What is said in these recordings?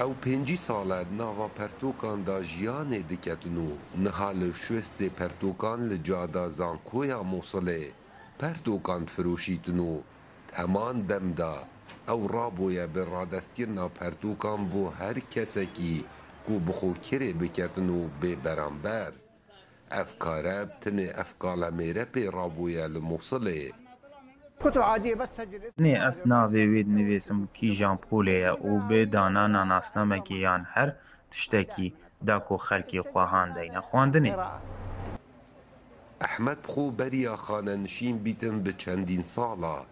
او 5 ساله ناوا پرتوکان دا جیان دکتنو نهال شوست پرتوکان لجادا زانکویا موصله پرتوکان فروشیتنو همان دم دا او رابویا به رادستگرنا پرتوکان بو هر کسکی کو بخو کره بکتنو به برانبر افکاره بتنه افکال میره پی رابویا لموصله نه اس ناوی وید نویسم کی جان پوله او به دانا ناناسنامکی یان هر تشتکی داکو خلکی خواهان دینه خواندنه. احمد بخو بریا خانه نشین بیتن به چندین سالا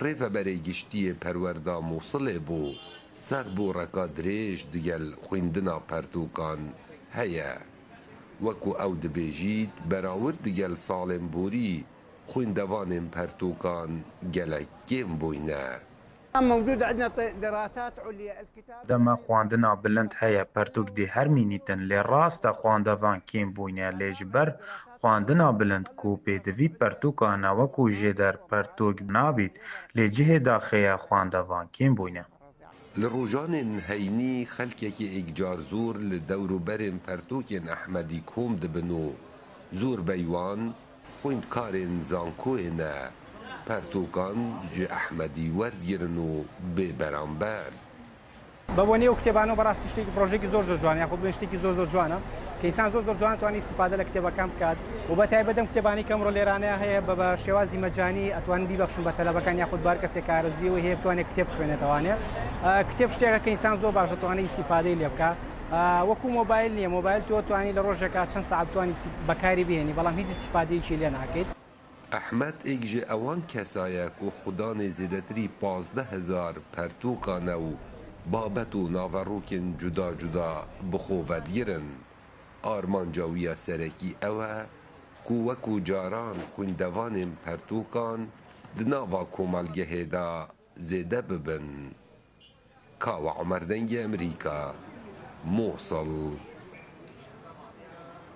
ریف بری گشتی پروردا موصله بو سر بو رکا دریج دیگل خویندنا پرتوکان هیا وکو او دبیجید براور دیگل سالم بوری خویندوان پرتوکان گلک گیم بوینه موجود عندنا دراسات عليا الكتاب دما خواندنا بلند هيا پرتوک دی هر مینیتن لی راست خواندوان کیم بوینه لیجبر خواندنا بلند کو پیدوی پرتوکانا وکو جدر پرتوک نابید لی جه داخیا خواندوان کیم بوینه. لروجان هینی خلکی اگجار زور لدورو برن پرتوکین احمدی کوم دبنو زور بیوان خویند کارن زانکوی نه پرتوکان جه احمدی ورد گرنو به برانبر بابونی و کتابانو براستی شتی پروژه زور زور جوانه خود بنشتی که زور زور جوانه که انسان زور زور جوان توانی استفاده لکتابا کم کد و بتای بدم کتابانی کم رو لیرانه هی با شوازی مجانی اتوان بیبخشون با طلبه کن یا خود بار کسی کارزی و هی توانی کتاب خوینه توانه کتاب شتی که انسان زور باشه توانی استفاده لیبکه وکو موبایل نیه موبایل توانی لروجه که چند ساعت توانی بکاری بینی بالام هیچ استفاده چی لی نکید. احمد اگجه اوان کسایه که خدان زیدتری 15,000 پرتوکانو بابت و ناوروکن جدا جدا بخوود گیرن آرمان جاویه سرکی اوه که وکو جاران خویندوان پرتوکان دناوا کومالگه دا زیده ببن. کاو عمر دنگ امریکا موصل